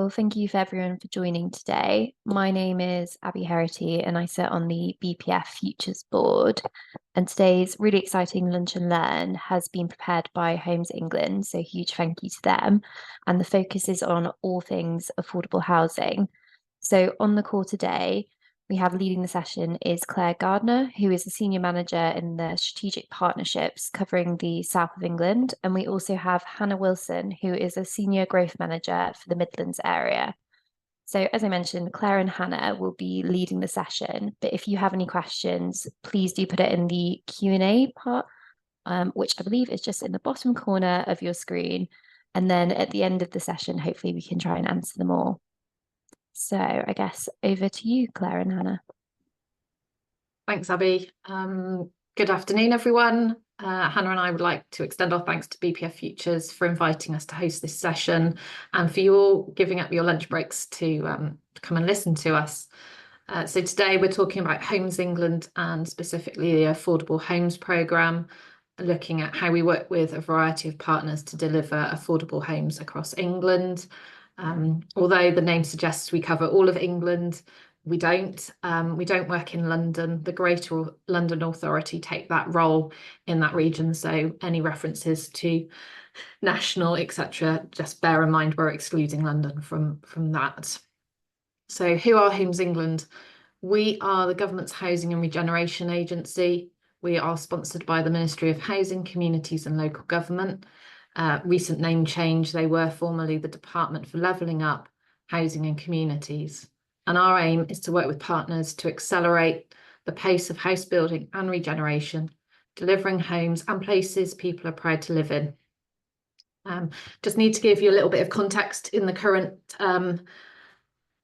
Well, thank you for everyone for joining today. My name is Abby Heraty and I sit on the BPF Futures Board. And today's really exciting Lunch and Learn has been prepared by Homes England, so huge thank you to them. And the focus is on all things affordable housing. So on the call today, we have leading the session is Claire Gardner, who is a senior manager in the strategic partnerships covering the south of England. And we also have Hannah Wilson, who is a senior growth manager for the Midlands area. So as I mentioned, Claire and Hannah will be leading the session, but if you have any questions, please do put it in the Q&A part, which I believe is just in the bottom corner of your screen. And then at the end of the session, hopefully we can try and answer them all. So I guess over to you, Claire and Hannah. Thanks, Abby. Good afternoon, everyone. Hannah and I would like to extend our thanks to BPF Futures for inviting us to host this session and for you all giving up your lunch breaks to come and listen to us. So today we're talking about Homes England and specifically the Affordable Homes Programme, looking at how we work with a variety of partners to deliver affordable homes across England. Although the name suggests we cover all of England, we don't. We don't work in London. The Greater London Authority take that role in that region. So any references to national, etc., just bear in mind we're excluding London from that. So who are Homes England? We are the government's housing and regeneration agency. We are sponsored by the Ministry of Housing, Communities and Local Government. Recent name change, they were formerly the Department for Levelling Up, Housing and Communities. And our aim is to work with partners to accelerate the pace of house building and regeneration, delivering homes and places people are proud to live in. Just need to give you a little bit of context in the current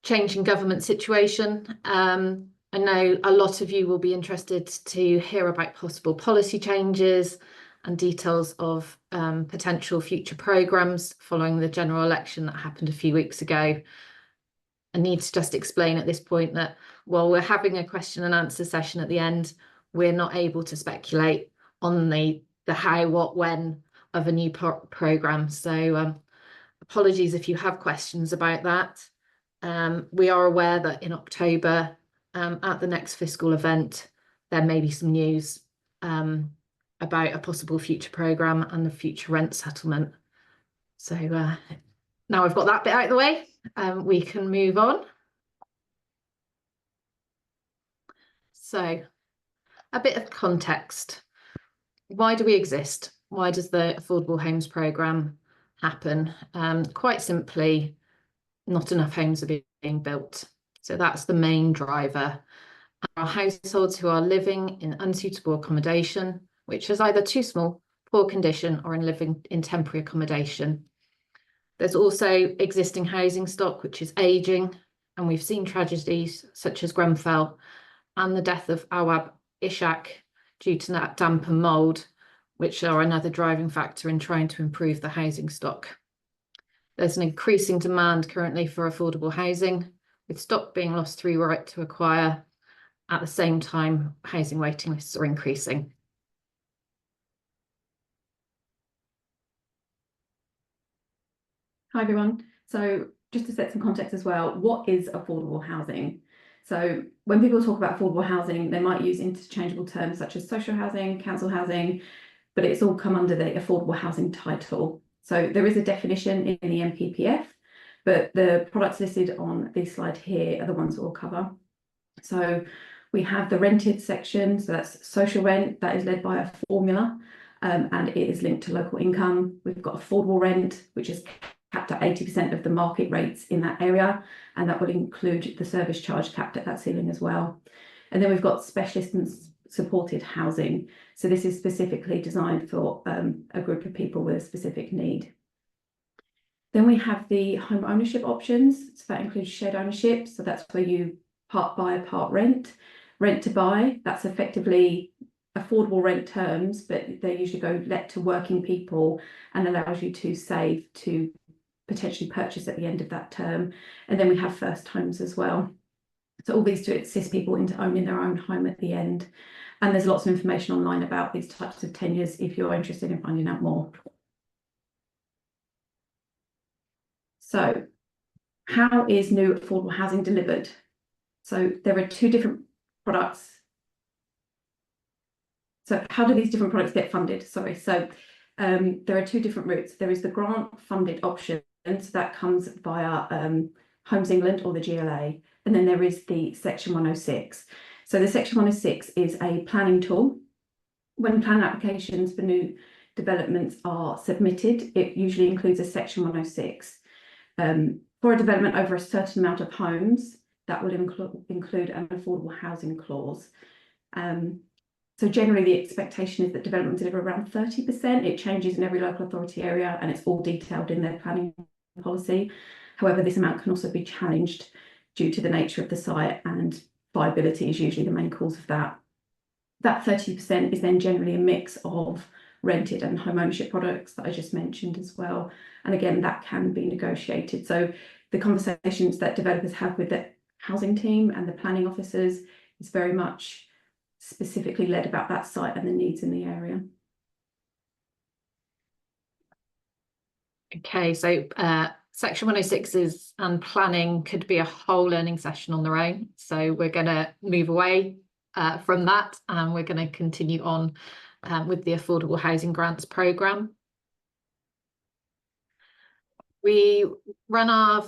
changing government situation. I know a lot of you will be interested to hear about possible policy changes and details of potential future programmes following the general election that happened a few weeks ago. I need to just explain at this point that while we're having a question and answer session at the end, we're not able to speculate on the how, what, when of a new programme. So apologies if you have questions about that. We are aware that in October, at the next fiscal event, there may be some news about a possible future programme and the future rent settlement. So now I've got that bit out of the way, we can move on. So a bit of context. Why do we exist? Why does the Affordable Homes Programme happen? Quite simply, not enough homes are being built. So that's the main driver. Our households who are living in unsuitable accommodation, which is either too small, poor condition, or in living in temporary accommodation. There's also existing housing stock, which is ageing, and we've seen tragedies such as Grenfell and the death of Awab Ishak due to that damp and mould, which are another driving factor in trying to improve the housing stock. There's an increasing demand currently for affordable housing, with stock being lost through right to acquire. At the same time, housing waiting lists are increasing. Hi everyone. So just to set some context as well, what is affordable housing? So when people talk about affordable housing, they might use interchangeable terms such as social housing, council housing, but it's all come under the affordable housing title. So there is a definition in the NPPF, but the products listed on this slide here are the ones that we'll cover. So we have the rented section, so that's social rent, that is led by a formula, and it is linked to local income. We've got affordable rent, which is capped at 80% of the market rates in that area, and that will include the service charge capped at that ceiling as well. And then we've got specialist and supported housing. So this is specifically designed for a group of people with a specific need. Then we have the home ownership options. So that includes shared ownership. So that's where you part buy, part rent. Rent to buy, that's effectively affordable rent terms, but they usually go let to working people and allows you to save to potentially purchase at the end of that term. And then we have first homes as well. So all these to assist people into owning their own home at the end. And there's lots of information online about these types of tenures if you're interested in finding out more. So how is new affordable housing delivered? So there are two different products. So how do these different products get funded? Sorry, so there are two different routes. There is the grant funded option, so that comes via Homes England or the GLA, and then there is the Section 106. So the Section 106 is a planning tool. When planning applications for new developments are submitted, it usually includes a Section 106. For a development over a certain amount of homes, that will include an affordable housing clause. So generally the expectation is that development will deliver around 30%. It changes in every local authority area and it's all detailed in their planning policy. However, this amount can also be challenged due to the nature of the site, and viability is usually the main cause of that. That 30% is then generally a mix of rented and home ownership products that I just mentioned as well. And again, that can be negotiated. So the conversations that developers have with the housing team and the planning officers is very much specifically led about that site and the needs in the area. Okay, so Section 106 and planning could be a whole learning session on their own. So we're going to move away from that, and we're going to continue on with the Affordable Housing Grants Programme. We run our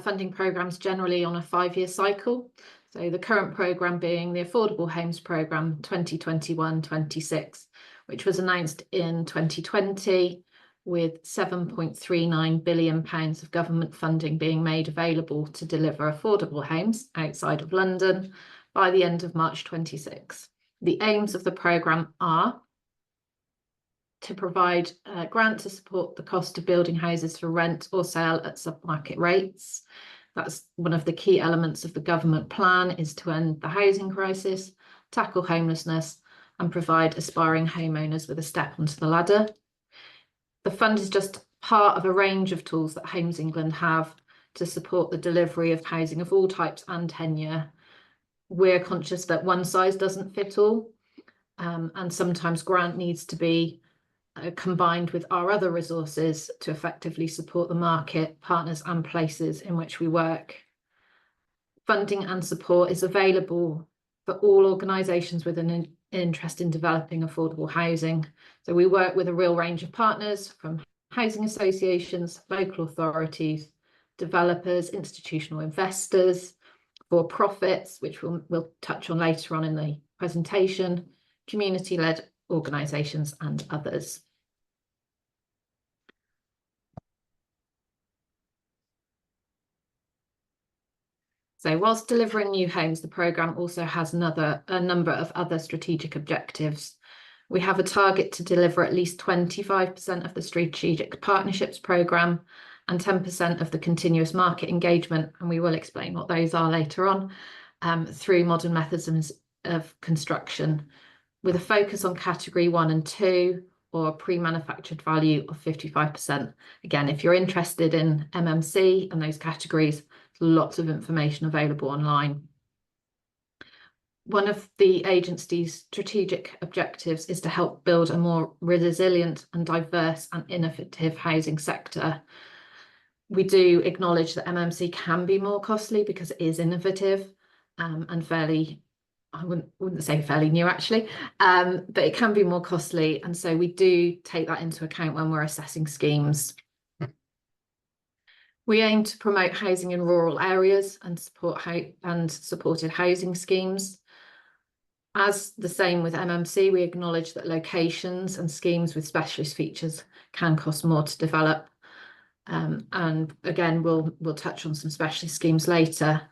funding programmes generally on a 5-year cycle. So the current programme being the Affordable Homes Programme 2021-26, which was announced in 2020 with £7.39 billion of government funding being made available to deliver affordable homes outside of London by the end of March 26. The aims of the programme are to provide a grant to support the cost of building houses for rent or sale at sub-market rates. That's one of the key elements of the government plan, is to end the housing crisis, tackle homelessness, and provide aspiring homeowners with a step onto the ladder. The fund is just part of a range of tools that Homes England have to support the delivery of housing of all types and tenure. We're conscious that one size doesn't fit all, and sometimes grant needs to be combined with our other resources to effectively support the market, partners and places in which we work. Funding and support is available for all organisations with an interest in developing affordable housing. So we work with a real range of partners, from housing associations, local authorities, developers, institutional investors, for-profits, which we'll touch on later on in the presentation, community-led organisations and others. So whilst delivering new homes, the programme also has a number of other strategic objectives. We have a target to deliver at least 25% of the strategic partnerships programme and 10% of the continuous market engagement, and we will explain what those are later on, through modern methods of construction, with a focus on category 1 and 2, or pre-manufactured value of 55%. Again, if you're interested in MMC and those categories, lots of information available online. One of the agency's strategic objectives is to help build a more resilient and diverse and innovative housing sector. We do acknowledge that MMC can be more costly because it is innovative and fairly, I wouldn't say fairly new actually, but it can be more costly, and so we do take that into account when we're assessing schemes. We aim to promote housing in rural areas and supported housing schemes. As the same with MMC, we acknowledge that locations and schemes with specialist features can cost more to develop. And again, we'll touch on some specialist schemes later.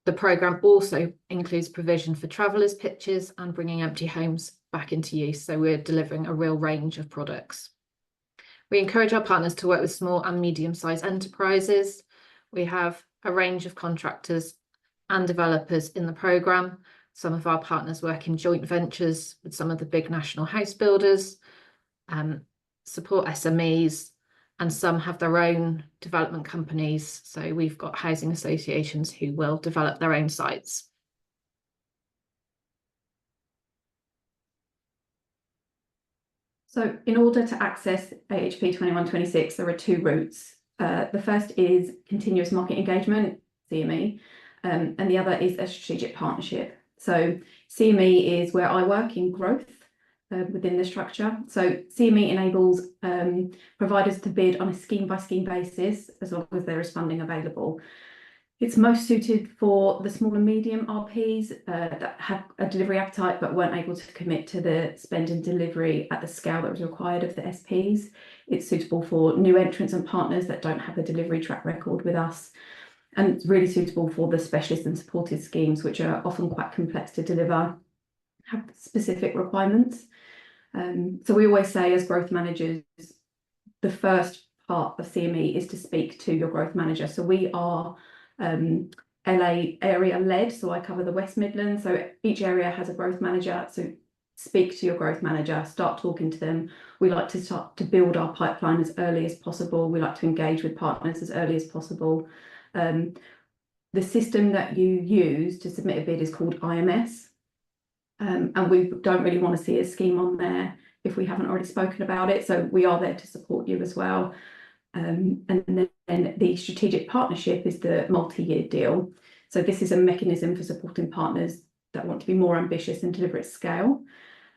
The programme also includes provision for travellers' pitches and bringing empty homes back into use. So we're delivering a real range of products. We encourage our partners to work with small and medium-sized enterprises. We have a range of contractors and developers in the programme. Some of our partners work in joint ventures with some of the big national house builders, support SMEs, and some have their own development companies. So we've got housing associations who will develop their own sites. So in order to access AHP 21-26, there are two routes. The first is continuous market engagement, CME, and the other is a strategic partnership. So CME is where I work in growth within the structure. So CME enables providers to bid on a scheme-by-scheme basis as long as there is funding available. It's most suited for the small and medium RPs that have a delivery appetite but weren't able to commit to the spend and delivery at the scale that was required of the SPs. It's suitable for new entrants and partners that don't have a delivery track record with us. And it's really suitable for the specialist and supported schemes, which are often quite complex to deliver, have specific requirements. So we always say as growth managers, the first part of CME is to speak to your growth manager. So we are LA area led, so I cover the West Midlands, so each area has a growth manager. So speak to your growth manager, start talking to them. We like to start to build our pipeline as early as possible. We like to engage with partners as early as possible. The system that you use to submit a bid is called IMS, and we don't really want to see a scheme on there if we haven't already spoken about it, so we are there to support you as well. And then the strategic partnership is the multi-year deal. So this is a mechanism for supporting partners that want to be more ambitious and deliver at scale.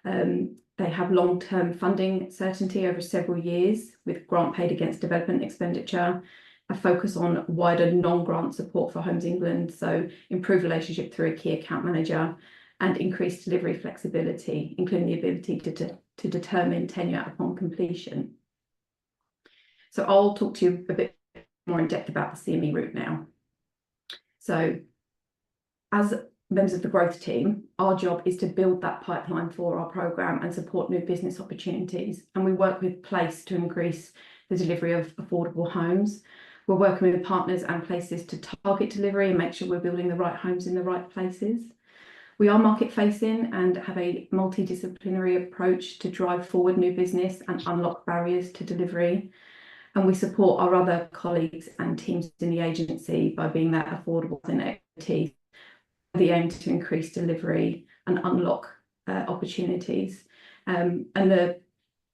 They have long-term funding certainty over several years with grant paid against development expenditure, a focus on wider non-grant support for Homes England, so improve relationship through a key account manager, and increased delivery flexibility, including the ability to determine tenure upon completion. So I'll talk to you a bit more in depth about the CME route now. So as members of the growth team, our job is to build that pipeline for our programme and support new business opportunities. And we work with Place to increase the delivery of affordable homes. We're working with partners and places to target delivery and make sure we're building the right homes in the right places. We are market facing and have a multidisciplinary approach to drive forward new business and unlock barriers to delivery. And we support our other colleagues and teams in the agency by being that affordable and expertise, with the aim to increase delivery and unlock opportunities. And the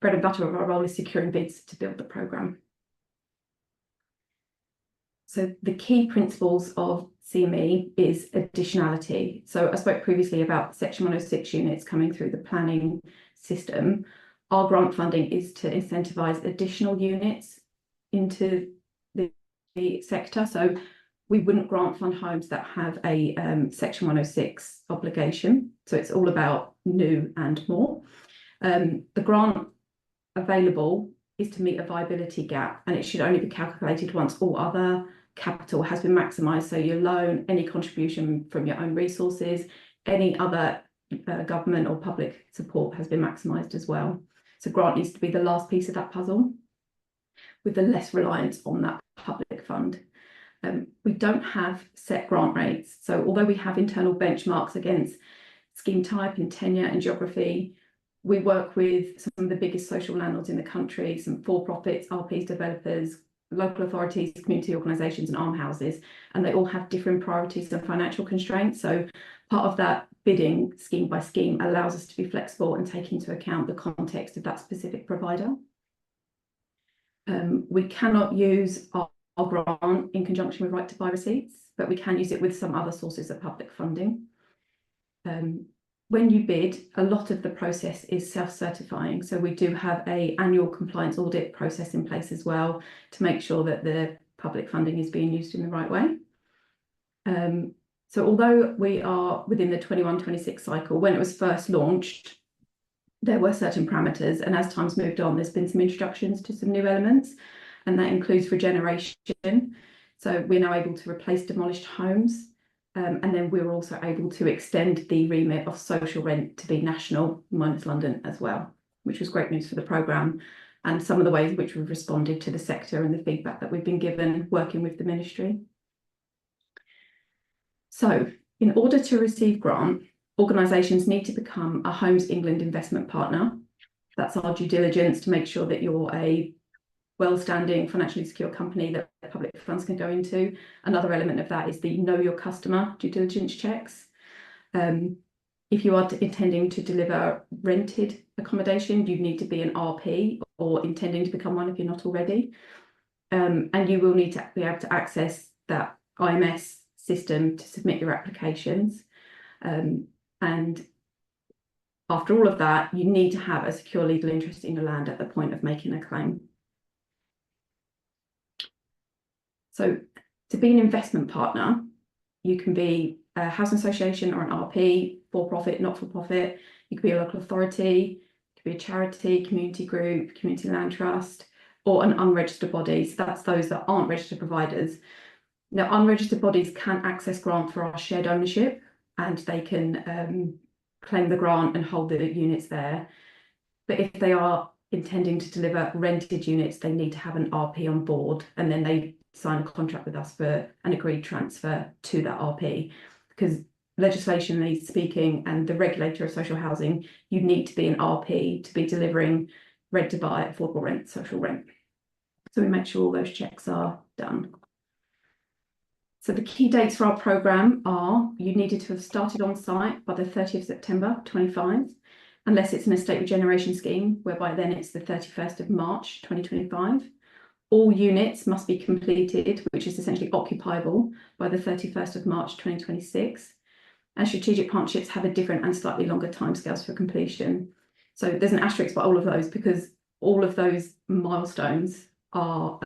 bread and butter of our role is securing bids to build the programme. So the key principles of CME is additionality. So I spoke previously about Section 106 units coming through the planning system. Our grant funding is to incentivise additional units into the sector. So we wouldn't grant fund homes that have a Section 106 obligation. So it's all about new and more. The grant available is to meet a viability gap, and it should only be calculated once all other capital has been maximised. So your loan, any contribution from your own resources, any other government or public support has been maximised as well. So grant needs to be the last piece of that puzzle, with the less reliance on that public fund. We don't have set grant rates. So although we have internal benchmarks against scheme type and tenure and geography, we work with some of the biggest social landlords in the country, some for-profits, RPs, developers, local authorities, community organisations and almshouses, and they all have different priorities and financial constraints. So part of that bidding scheme by scheme allows us to be flexible and take into account the context of that specific provider. We cannot use our grant in conjunction with right to buy receipts, but we can use it with some other sources of public funding. When you bid, a lot of the process is self-certifying. So we do have an annual compliance audit process in place as well to make sure that the public funding is being used in the right way. So although we are within the 21-26 cycle, when it was first launched, there were certain parameters, and as time's moved on, there's been some introductions to some new elements, and that includes regeneration. So we're now able to replace demolished homes. And then we were also able to extend the remit of social rent to be national, minus London as well, which was great news for the programme, and some of the ways in which we've responded to the sector and the feedback that we've been given working with the ministry. So in order to receive grant, organisations need to become a Homes England investment partner. That's our due diligence to make sure that you're a well-standing, financially secure company that public funds can go into. Another element of that is the know your customer due diligence checks. If you are intending to deliver rented accommodation, you need to be an RP or intending to become one if you're not already. and you will need to be able to access that IMS system to submit your applications. And after all of that, you need to have a secure legal interest in your land at the point of making a claim. So to be an investment partner, you can be a housing association or an RP, for-profit, not-for-profit. You could be a local authority, you could be a charity, community group, community land trust, or an unregistered body. So that's those that aren't registered providers. Now, unregistered bodies can access grant for our shared ownership, and they can claim the grant and hold the units there. But if they are intending to deliver rented units, they need to have an RP on board, and then they sign a contract with us for an agreed transfer to that RP. Because legislationally speaking, and the regulator of social housing, you need to be an RP to be delivering rent to buy, affordable rent, social rent. So we make sure all those checks are done. So the key dates for our programme are, you needed to have started on site by the 30th of September 25, unless it's an estate regeneration scheme, whereby then it's the 31st of March 2025. All units must be completed, which is essentially occupiable, by the 31st of March 2026. And strategic partnerships have a different and slightly longer timescales for completion. So there's an asterisk by all of those, because all of those milestones are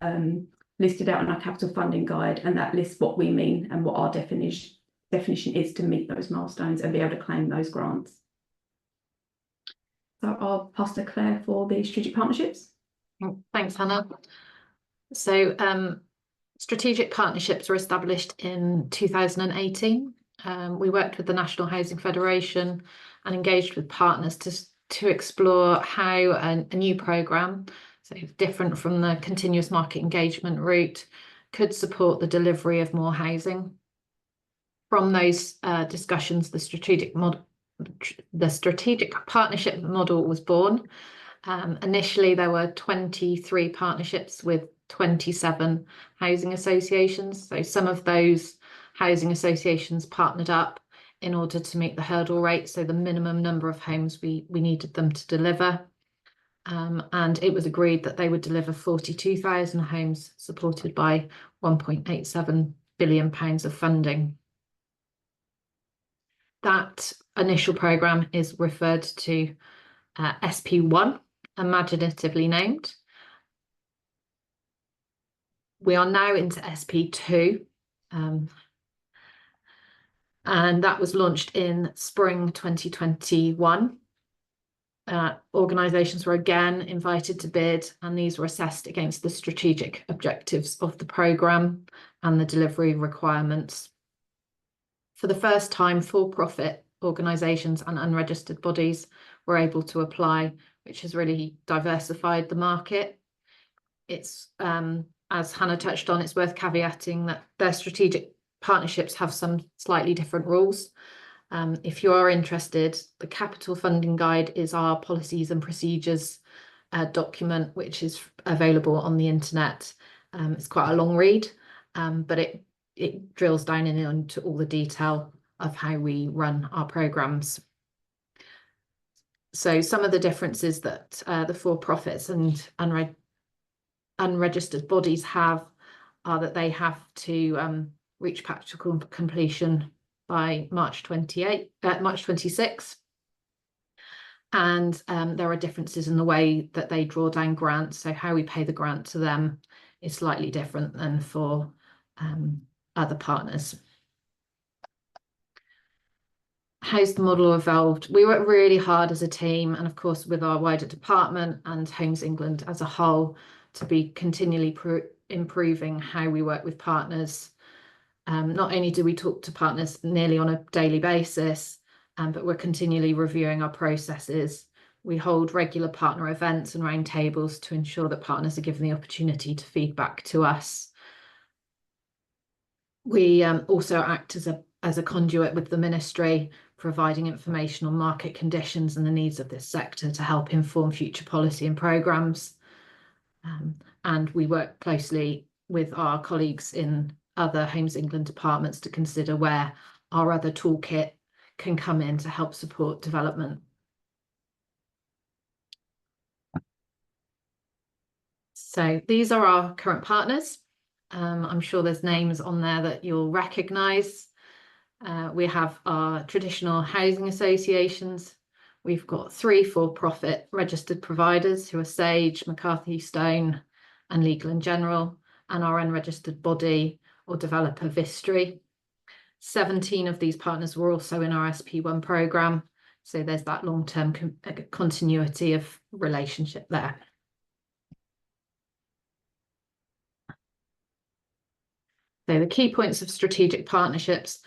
listed out in our capital funding guide, and that lists what we mean and what our definition is to meet those milestones and be able to claim those grants. So I'll pass to Claire for the strategic partnerships. Thanks, Hannah. So strategic partnerships were established in 2018. We worked with the National Housing Federation and engaged with partners to explore how a new programme, so different from the continuous market engagement route, could support the delivery of more housing. From those discussions, the strategic partnership model was born. Initially, there were 23 partnerships with 27 housing associations. So some of those housing associations partnered up in order to meet the hurdle rate, so the minimum number of homes we needed them to deliver. And it was agreed that they would deliver 42,000 homes supported by £1.87 billion of funding. That initial programme is referred to SP1, imaginatively named. We are now into SP2, and that was launched in spring 2021. Organisations were again invited to bid, and these were assessed against the strategic objectives of the programme and the delivery requirements. For the first time, for-profit organisations and unregistered bodies were able to apply, which has really diversified the market. It's, as Hannah touched on, it's worth caveating that their strategic partnerships have some slightly different rules. If you are interested, the Capital Funding Guide is our policies and procedures document, which is available on the internet. It's quite a long read, but it drills down into all the detail of how we run our programmes. So some of the differences that the for-profits and unregistered bodies have are that they have to reach practical completion by March 26. And there are differences in the way that they draw down grants. So how we pay the grant to them is slightly different than for other partners. How's the model evolved? We work really hard as a team, and of course with our wider department and Homes England as a whole, to be continually improving how we work with partners. Not only do we talk to partners nearly on a daily basis, but we're continually reviewing our processes. We hold regular partner events and roundtables to ensure that partners are given the opportunity to feedback to us. We also act as a conduit with the ministry, providing information on market conditions and the needs of this sector to help inform future policy and programmes. And we work closely with our colleagues in other Homes England departments to consider where our other toolkit can come in to help support development. So these are our current partners. I'm sure there's names on there that you'll recognise. We have our traditional housing associations. We've got 3 for-profit registered providers who are Sage, McCarthy Stone and Legal and General, and our unregistered body or developer Vistry. 17 of these partners were also in our SP1 programme, so there's that long-term continuity of relationship there. So the key points of strategic partnerships.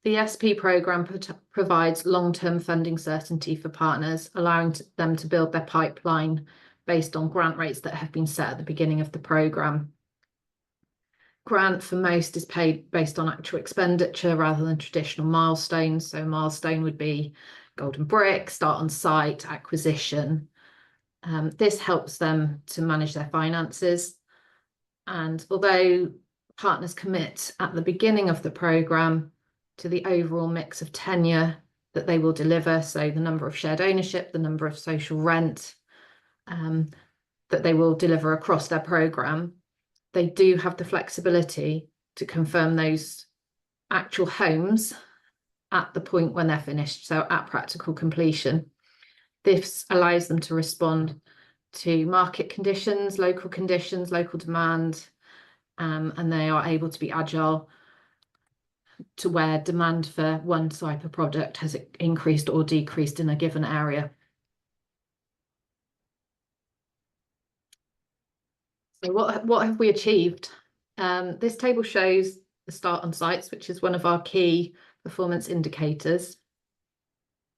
The SP programme provides long-term funding certainty for partners, allowing them to build their pipeline based on grant rates that have been set at the beginning of the programme. Grant for most is paid based on actual expenditure rather than traditional milestones. So milestone would be golden brick, start on site, acquisition. This helps them to manage their finances. And although partners commit at the beginning of the programme to the overall mix of tenure that they will deliver, so the number of shared ownership, the number of social rent that they will deliver across their programme, they do have the flexibility to confirm those actual homes at the point when they're finished, so at practical completion. This allows them to respond to market conditions, local demand, and they are able to be agile to where demand for one type of product has increased or decreased in a given area. So what have we achieved? This table shows the start on sites, which is one of our key performance indicators.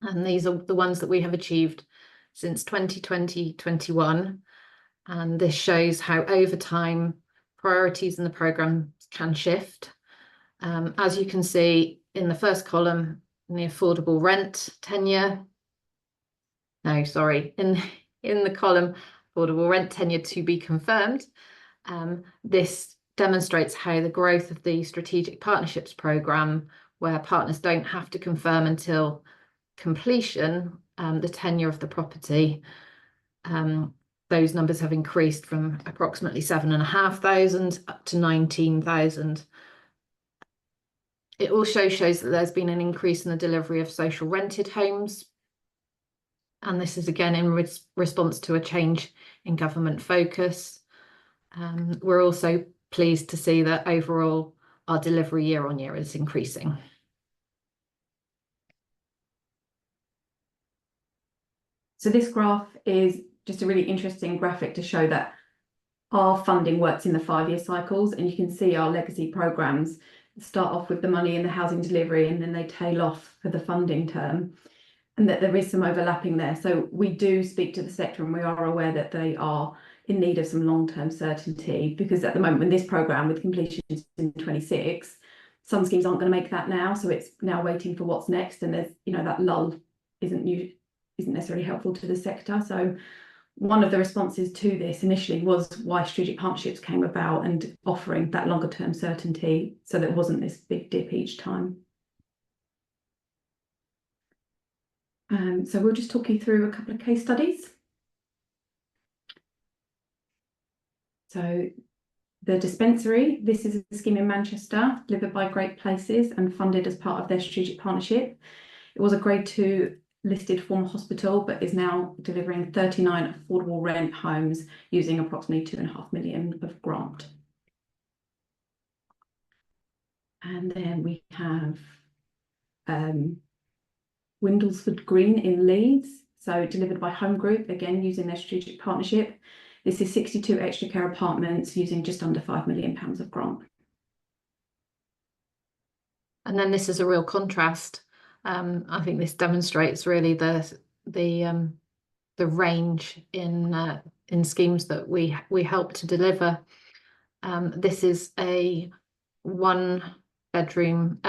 And these are the ones that we have achieved since 2020-21. And this shows how over time priorities in the programme can shift. As you can see in the first column, in the affordable rent tenure, in the column affordable rent tenure to be confirmed, this demonstrates how the growth of the strategic partnerships programme, where partners don't have to confirm until completion the tenure of the property, those numbers have increased from approximately 7,500 up to 19,000. It also shows that there's been an increase in the delivery of social rented homes. And this is again in response to a change in government focus. We're also pleased to see that overall our delivery year on year is increasing. So this graph is just a really interesting graphic to show that our funding works in the 5-year cycles, and you can see our legacy programmes start off with the money in the housing delivery and then they tail off for the funding term, and that there is some overlapping there. So we do speak to the sector and we are aware that they are in need of some long-term certainty, because at the moment in this programme with completions in 26, some schemes aren't going to make that now, so it's now waiting for what's next, and there's, you know, that lull isn't necessarily helpful to the sector. So one of the responses to this initially was why strategic partnerships came about and offering that longer term certainty, so there wasn't this big dip each time. So we'll just talk you through a couple of case studies. So the dispensary, this is a scheme in Manchester, delivered by Great Places and funded as part of their strategic partnership. It was a grade 2 listed former hospital, but is now delivering 39 affordable rent homes using approximately 2.5 million of grant. And then we have Windlesford Green in Leeds, so delivered by Home Group, again using their strategic partnership. This is 62 extra care apartments using just under £5 million of grant. And then this is a real contrast. I think this demonstrates really the range in schemes that we help to deliver. This is a 2-bedroomed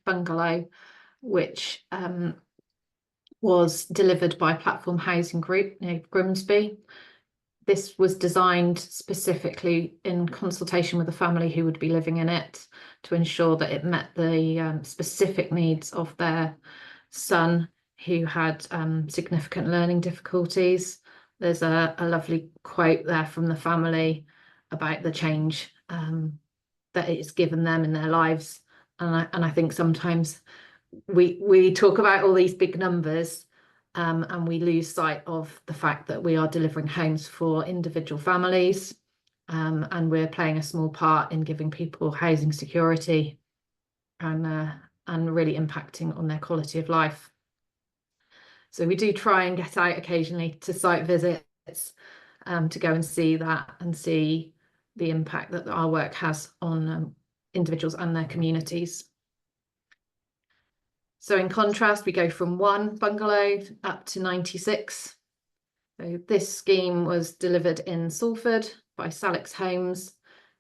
bungalow, which was delivered by Platform Housing Group near Grimsby. This was designed specifically in consultation with the family who would be living in it, to ensure that it met the specific needs of their son, who had significant learning difficulties. there's a lovely quote there from the family about the change that it's given them in their lives. And I think sometimes we talk about all these big numbers, and we lose sight of the fact that we are delivering homes for individual families, and we're playing a small part in giving people housing security and really impacting on their quality of life. So we do try and get out occasionally to site visits, to go and see that and see the impact that our work has on individuals and their communities. So in contrast, we go from 1 bungalow up to 96. So this scheme was delivered in Salford by Salix Homes.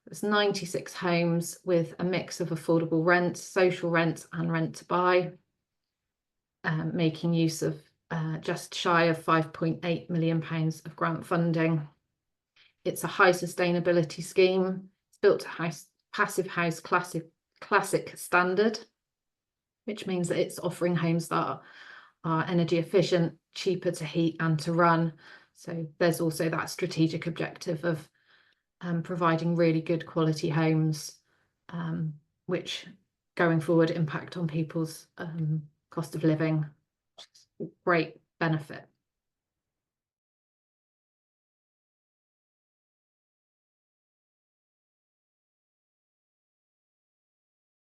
It was 96 homes with a mix of affordable rent, social rent and rent to buy, making use of just shy of £5.8 million of grant funding. It's a high sustainability scheme. It's built to passive house classic standard, which means that it's offering homes that are energy efficient, cheaper to heat and to run. So there's also that strategic objective of providing really good quality homes, which going forward impact on people's cost of living, which is a great benefit.